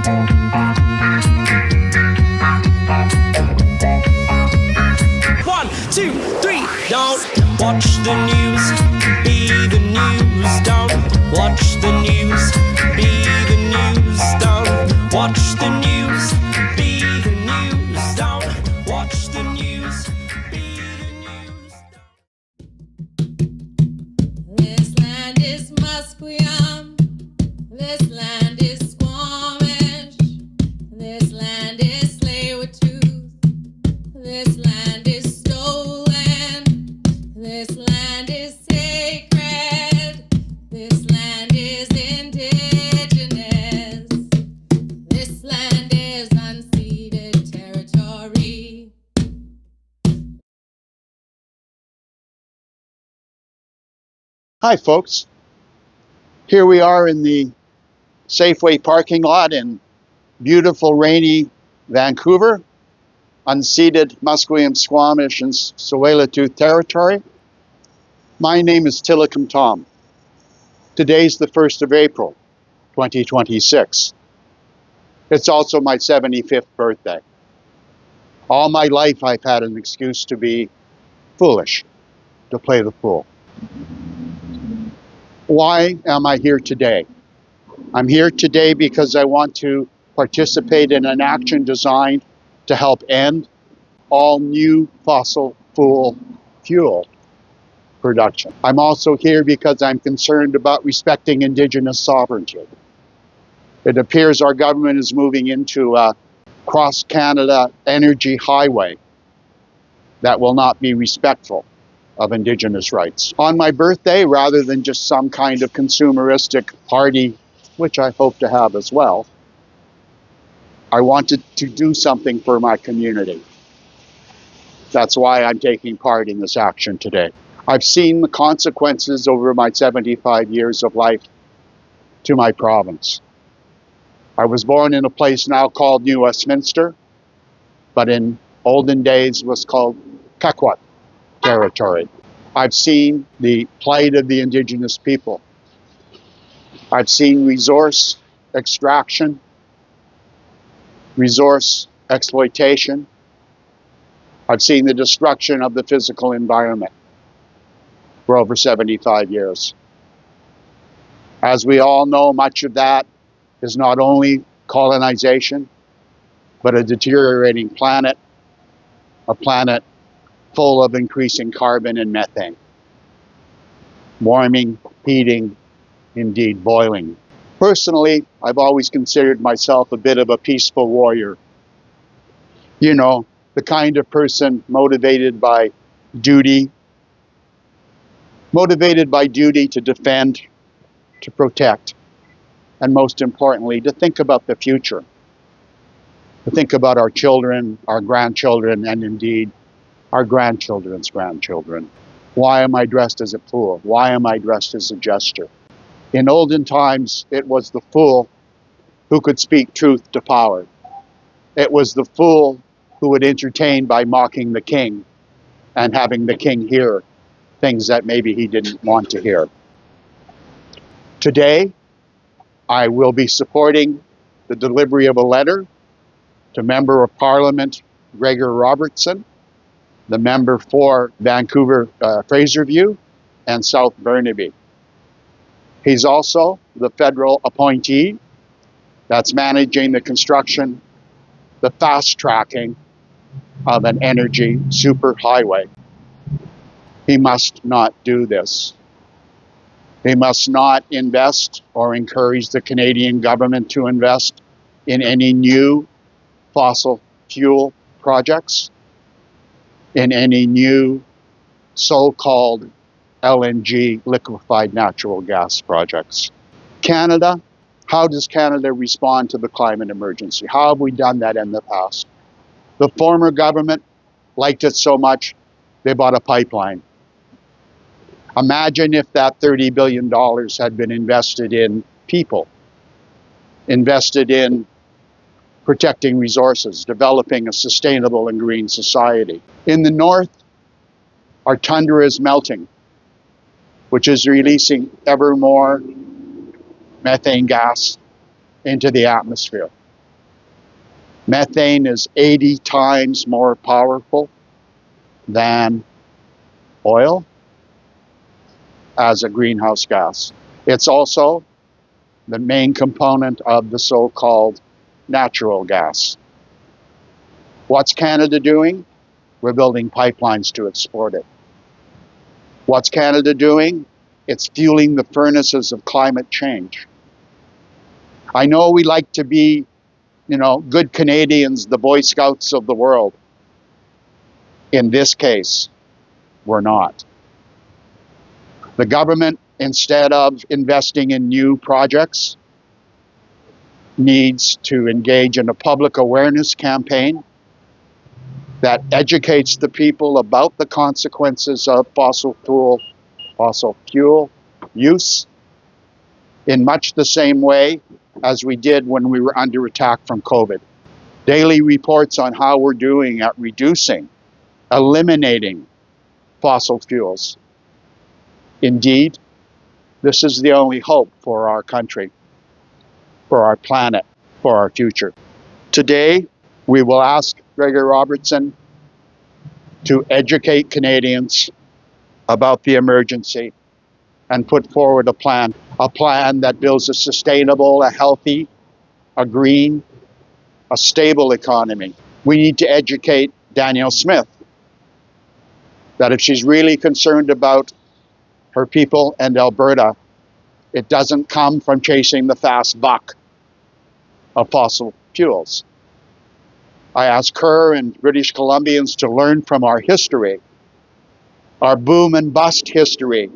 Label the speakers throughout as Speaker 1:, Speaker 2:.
Speaker 1: One, two, three, don't watch the news, be the news, don't watch the news, be the news, don't watch the news, be the news, don't watch the news, be the news.
Speaker 2: This land is Musqueam, this land is Squamish, this land is Tsleil-Waututh, this land is stolen, this land is sacred, this land is indigenous, this land is unceded territory.
Speaker 3: Hi folks, here we are in the Safeway parking lot in beautiful rainy Vancouver, unceded Musqueam, Squamish and Tsleil-Waututh territory. My name is Tillicum Tom. Today's the 1st of April, 2026. It's also my 75th birthday. All my life I've had an excuse to be foolish, to play the fool. Why am I here today? I'm here today because I want to participate in an action designed to help end all new fossil fuel production. I'm also here because I'm concerned about respecting Indigenous sovereignty. It appears our government is moving into a cross-Canada energy highway that will not be respectful of Indigenous rights. On my birthday, rather than just some kind of consumeristic party, which I hope to have as well, I wanted to do something for my community. That's why I'm taking part in this action today. I've seen the consequences over my 75 years of life to my province. I was born in a place now called New Westminster, but in olden days was called Pequot territory. I've seen the plight of the Indigenous people. I've seen resource extraction, resource exploitation. I've seen the destruction of the physical environment for over 75 years. As we all know, much of that is not only colonization, but a deteriorating planet, a planet full of increasing carbon and methane. Warming, heating, indeed boiling. Personally, I've always considered myself a bit of a peaceful warrior. You know, the kind of person motivated by duty to defend, to protect, and most importantly, to think about the future, to think about our children, our grandchildren, and indeed our grandchildren's grandchildren. Why am I dressed as a fool? Why am I dressed as a jester? In olden times, it was the fool who could speak truth to power. It was the fool who would entertain by mocking the king and having the king hear things that maybe he didn't want to hear. Today, I will be supporting the delivery of a letter to Member of Parliament Gregor Robertson, the member for Vancouver Fraserview and South Burnaby. He's also the federal appointee that's managing the construction, the fast tracking of an energy superhighway. He must not do this. He must not invest or encourage the Canadian government to invest in any new fossil fuel projects, in any new so-called LNG, liquefied natural gas projects. Canada, how does Canada respond to the climate emergency? How have we done that in the past? The former government liked it so much, they bought a pipeline. Imagine if that $30 billion had been invested in people, invested in protecting resources, developing a sustainable and green society. In the north, our tundra is melting, which is releasing ever more methane gas into the atmosphere. Methane is 80 times more powerful than oil as a greenhouse gas. It's also the main component of the so-called natural gas. What's Canada doing? We're building pipelines to export it. What's Canada doing? It's fueling the furnaces of climate change. I know we like to be, good Canadians, the Boy Scouts of the world. In this case, we're not. The government, instead of investing in new projects, needs to engage in a public awareness campaign that educates the people about the consequences of fossil fuel use in much the same way as we did when we were under attack from COVID. Daily reports on how we're doing at reducing, eliminating fossil fuels. Indeed, this is the only hope for our country, for our planet, for our future. Today, we will ask Gregor Robertson to educate Canadians about the emergency and put forward a plan that builds a sustainable, a healthy, a green, a stable economy. We need to educate Danielle Smith that if she's really concerned about her people and Alberta, it doesn't come from chasing the fast buck of fossil fuels. I ask her and British Columbians to learn from our history, our boom and bust history,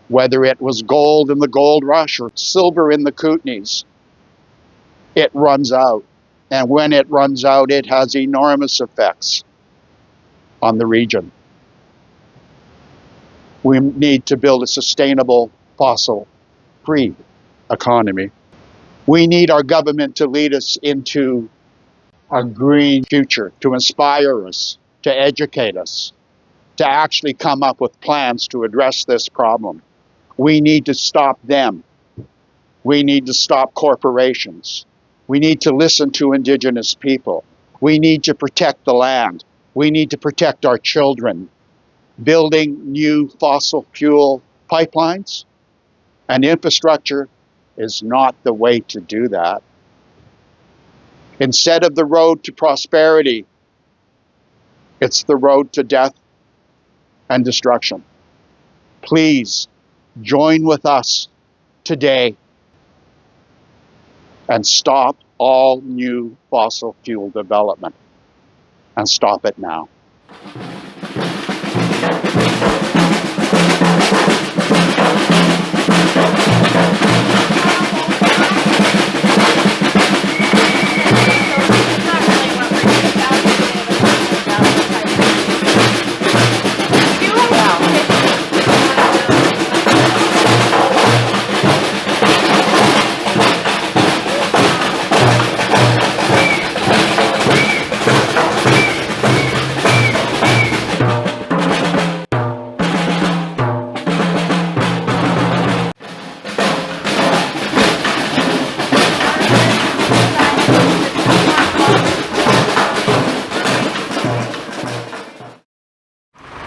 Speaker 3: whether it was gold in the gold rush or silver in the Kootenays. It runs out. And when it runs out, it has enormous effects on the region. We need to build a sustainable, fossil-free economy. We need our government to lead us into a green future, to inspire us, to educate us, to actually come up with plans to address this problem. We need to stop them. We need to stop corporations. We need to listen to Indigenous people. We need to protect the land. We need to protect our children. Building new fossil fuel pipelines and infrastructure is not the way to do that. Instead of the road to prosperity, it's the road to death and destruction. Please join with us today and stop all new fossil fuel development, and stop it now.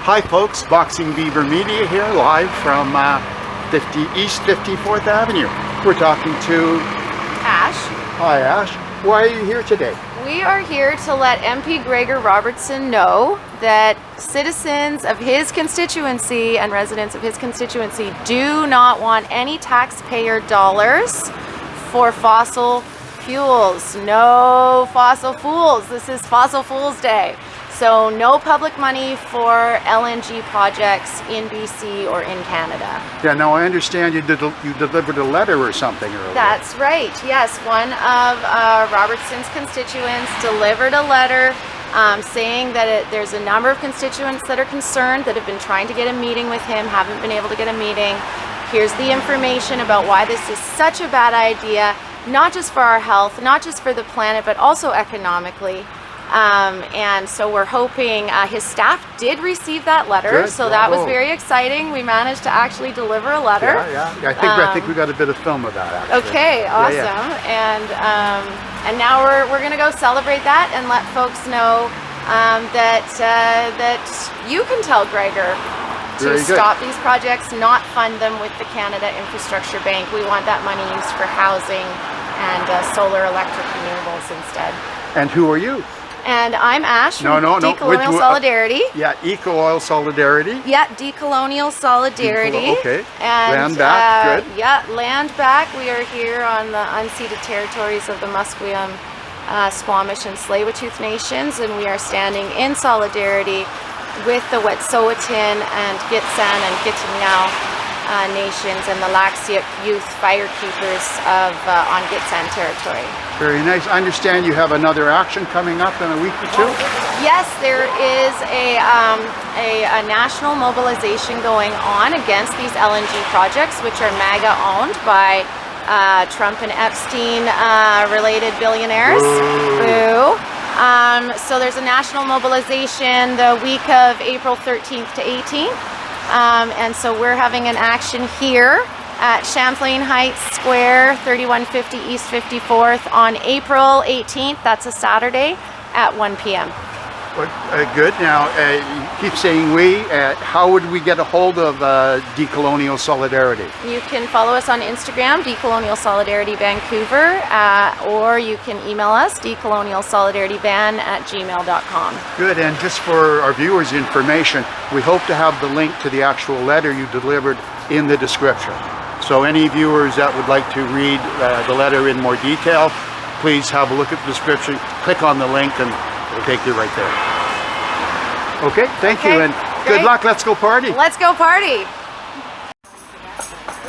Speaker 3: Hi folks, Boxing Beaver Media here, live from East 54th Avenue. We're talking to
Speaker 4: Ash.
Speaker 3: Hi Ash. Why are you here today?
Speaker 4: We are here to let MP Gregor Robertson know that citizens of his constituency and residents of his constituency do not want any taxpayer dollars for fossil fuels. No fossil fuels. This is Fossil Fools Day. So no public money for LNG projects in BC or in Canada.
Speaker 3: Yeah, now I understand you delivered a letter or something earlier.
Speaker 4: That's right, yes. One of Robertson's constituents delivered a letter saying that there's a number of constituents that are concerned that have been trying to get a meeting with him, haven't been able to get a meeting. Here's the information about why this is such a bad idea, not just for our health, not just for the planet, but also economically. And so we're hoping his staff did receive that letter.
Speaker 3: Good,
Speaker 4: so
Speaker 3: bravo.
Speaker 4: that was very exciting. We managed to actually deliver a letter.
Speaker 3: Yeah. I think we got a bit of film of that, actually.
Speaker 4: Okay, awesome.
Speaker 3: Yeah.
Speaker 4: And And now we're going to go celebrate that and let folks know that you can tell Gregor to
Speaker 3: Very good.
Speaker 4: stop these projects, not fund them with the Canada Infrastructure Bank. We want that money used for housing and solar electric renewables instead.
Speaker 3: And who are you?
Speaker 4: And I'm Ash
Speaker 3: No,
Speaker 4: from
Speaker 3: no, no.
Speaker 4: Decolonial Solidarity.
Speaker 3: Yeah, Eco Oil Solidarity.
Speaker 4: Yeah, Decolonial Solidarity.
Speaker 3: Okay.
Speaker 4: And,
Speaker 3: Land back, good.
Speaker 4: Yeah, land back. We are here on the unceded territories of the Musqueam, Squamish, and Tsleil-Waututh nations, and we are standing in solidarity with the Wet'suwet'en and Gitxsan and Gitineau nations and the Laksiaq youth firekeepers of on Gitxsan territory.
Speaker 3: Very nice. I understand you have another action coming up in a week or two.
Speaker 4: Yes, there is a national mobilization going on against these LNG projects, which are MAGA owned by Trump and Epstein related billionaires. Boo. So there's a national mobilization the week of April 13th to 18th. And so we're having an action here at Champlain Heights Square, 3150 East 54th on April 18th. That's a Saturday at 1 p.m.
Speaker 3: Good. Now, you keep saying we. How would we get a hold of Decolonial Solidarity?
Speaker 4: You can follow us on Instagram, Decolonial Solidarity Vancouver, or you can email us, decolonialsolidarityband@gmail.com.
Speaker 3: Good. And just for our viewers' information, we hope to have the link to the actual letter you delivered in the description. So any viewers that would like to read the letter in more detail, please have a look at the description, click on the link, and it'll take you right there. Okay, thank you, and
Speaker 4: great.
Speaker 3: good luck. Let's go party.
Speaker 4: Let's go party.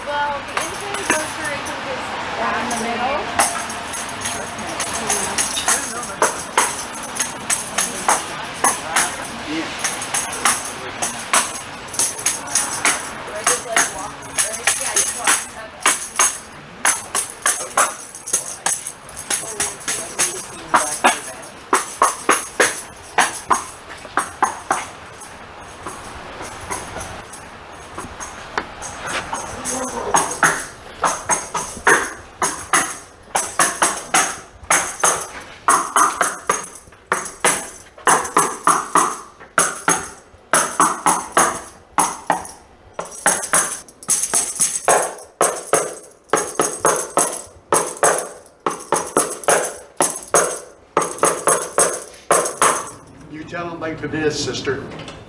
Speaker 4: Well, the intake poster, I think, is down in the middle.
Speaker 3: Tell it like it is, sister.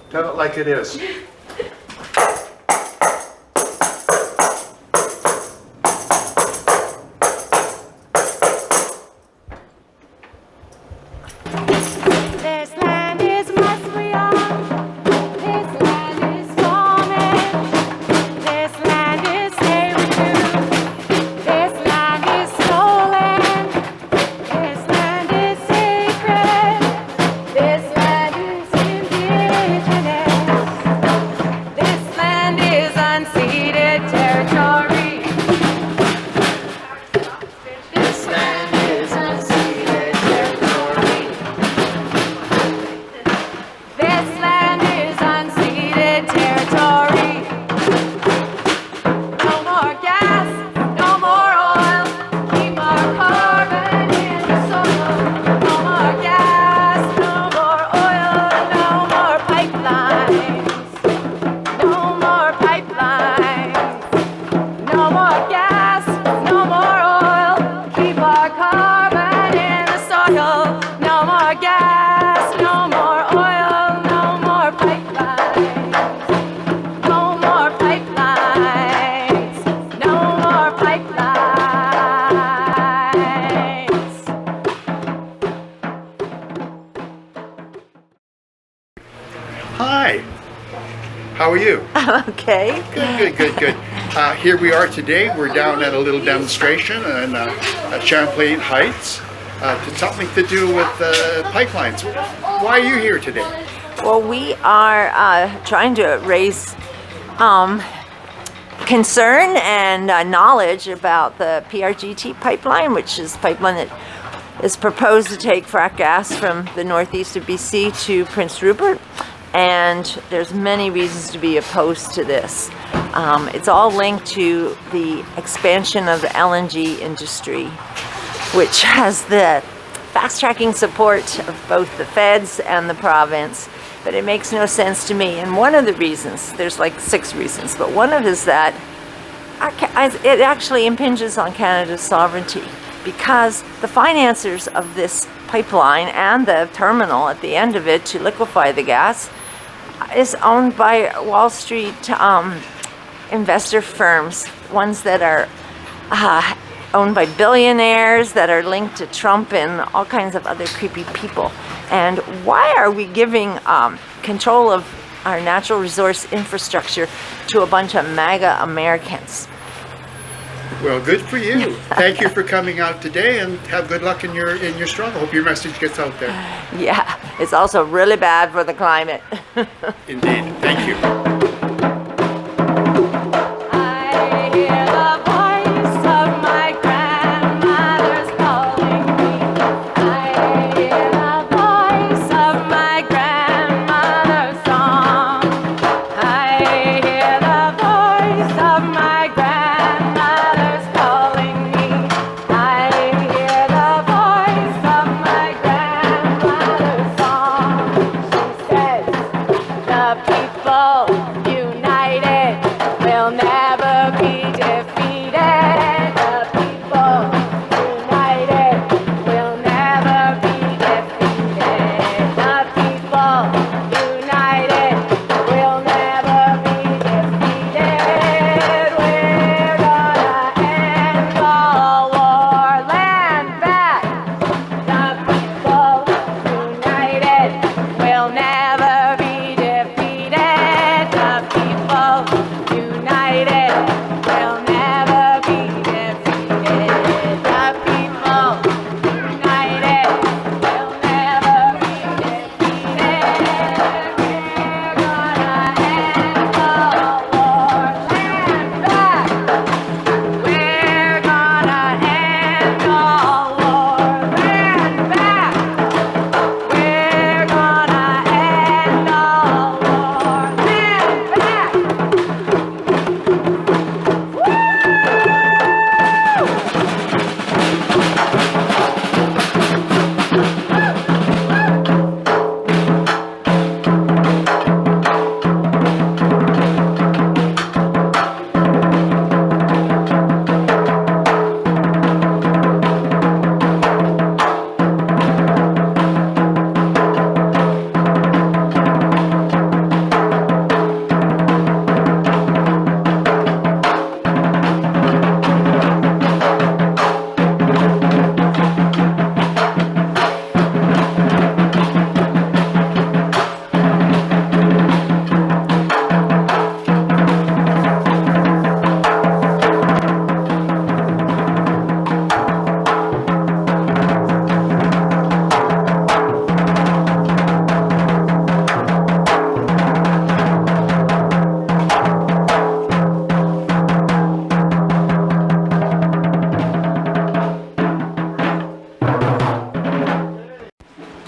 Speaker 3: Tell it like it is.
Speaker 2: This land is Musqueam. This land is Squamish. This land is Tsleil-Waututh. This land is stolen. This land is sacred. This land is indigenous. This land is unceded territory. This land is unceded territory. This land is unceded territory. No more gas, no more oil. Keep our carbon in the soil. No more gas, no more oil, no more pipelines. No more pipelines. No more gas, no more oil. Keep our carbon in the soil. No more gas, no more oil, no more pipelines. No more pipelines. No more pipelines.
Speaker 3: Hi. How are you?
Speaker 5: Okay.
Speaker 3: Good. Here we are today. We're down at a little demonstration in Champlain Heights. It's something to do with pipelines. Why are you here today?
Speaker 5: Well, we are trying to raise concern and knowledge about the PRGT pipeline, which is a pipeline that is proposed to take frack gas from the northeast of BC to Prince Rupert. And there's many reasons to be opposed to this. It's all linked to the expansion of the LNG industry. which has the fast-tracking support of both the feds and the province. But it makes no sense to me. And one of the reasons, there's like 6 reasons, but one of it is that it actually impinges on Canada's sovereignty, because the financiers of this pipeline and the terminal at the end of it to liquefy the gas is owned by Wall Street investor firms, ones that are owned by billionaires that are linked to Trump and all kinds of other creepy people. And why are we giving control of our natural resource infrastructure to a bunch of MAGA Americans?
Speaker 3: Well, good for you. Thank you for coming out today, and have good luck in your struggle. Hope your message gets out there.
Speaker 5: Yeah, it's also really bad for the climate.
Speaker 3: Indeed. Thank you.
Speaker 2: I hear the voice of my grandmother's calling me. I hear the voice of my grandmother's song. I hear the voice of my grandmother's calling me. I hear the voice of my grandmother's song. She says, the people united will never be defeated. The people united will never be defeated. The people united will never be defeated. We're gonna end all war, land back. The people united will never be defeated. The people united will never be defeated. The people united will never be defeated. We're gonna end all war, land back. We're gonna end all war, land back. We're gonna end all war, land back.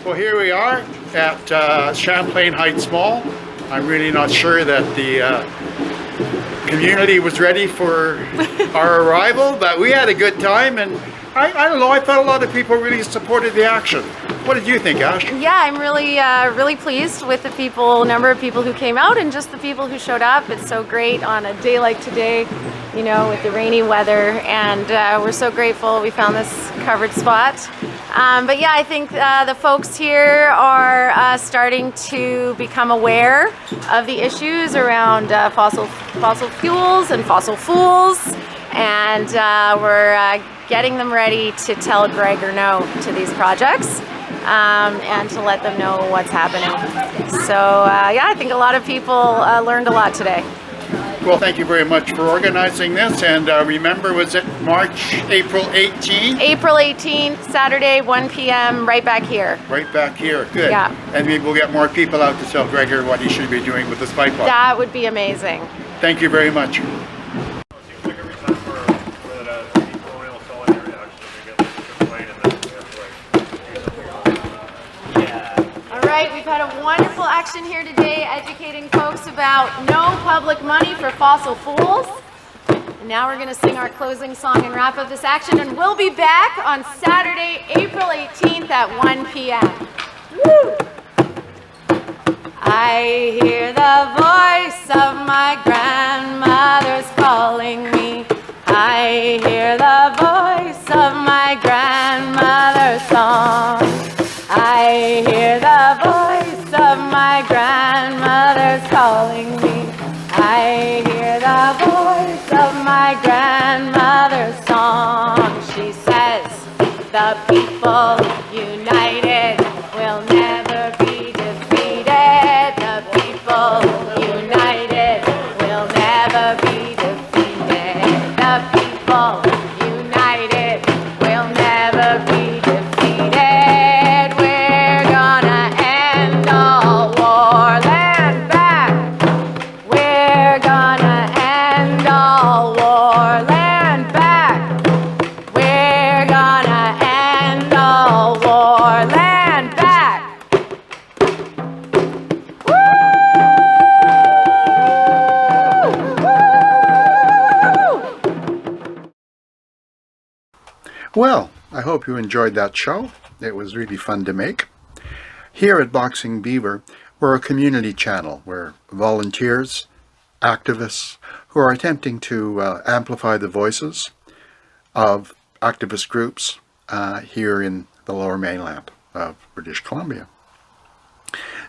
Speaker 3: Well, here we are at Champlain Heights Mall. I'm really not sure that the community was ready for our arrival, but we had a good time, and I don't know, I thought a lot of people really supported the action. What did you think, Ash?
Speaker 4: Yeah, I'm really pleased with the number of people who came out and just the people who showed up. It's so great on a day like today, you know, with the rainy weather, and we're so grateful we found this covered spot. But yeah, I think the folks here are starting to become aware of the issues around fossil fuels and fossil fools, and we're getting them ready to tell Gregor no to these projects. And to let them know what's happening. So yeah, I think a lot of people learned a lot today.
Speaker 3: Well, thank you very much for organizing this, and remember, was it April 18th?
Speaker 4: April 18th, Saturday, 1 p.m., right back here.
Speaker 3: Right back here, good.
Speaker 4: Yeah.
Speaker 3: And maybe we'll get more people out to tell Gregor what he should be doing with this pipeline.
Speaker 4: That would be amazing.
Speaker 3: Thank you very much.
Speaker 6: Seems like every time we're at a Decolonial Solidarity action, we get like a complaint and then we have to like do something about it.
Speaker 4: All right, we've had a wonderful action here today educating folks about no public money for fossil fuels. Now we're going to sing our closing song and wrap up this action, and we'll be back on Saturday, April 18th at 1 p.m. Woo! I hear the voice of my grandmother's calling me. I hear the voice of my grandmother's song. I hear the voice of my grandmother's calling me. I hear the voice of my grandmother's song. She says, the people united will never be defeated. The people united will never be defeated. The people united will never be defeated. We're gonna end all war. Land back. We're gonna end all war. Land back. We're gonna end all war. Land back.
Speaker 3: Well, I hope you enjoyed that show. It was really fun to make. Here at Boxing Beaver, we're a community channel where volunteers, activists who are attempting to amplify the voices of activist groups here in the Lower Mainland of British Columbia.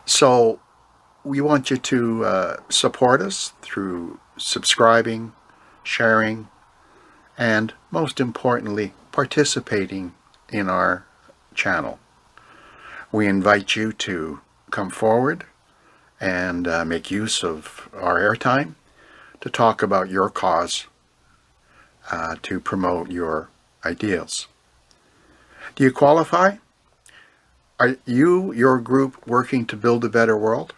Speaker 3: So we want you to support us through subscribing, sharing, and most importantly, participating in our channel. We invite you to come forward and make use of our airtime to talk about your cause, to promote your ideals. Do you qualify? Are you, your group, working to build a better world?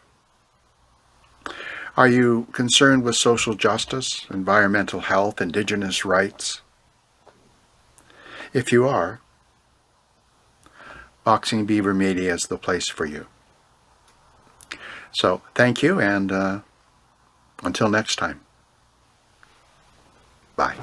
Speaker 3: Are you concerned with social justice, environmental health, Indigenous rights? If you are, Boxing Beaver Media is the place for you. So thank you, and until next time, bye.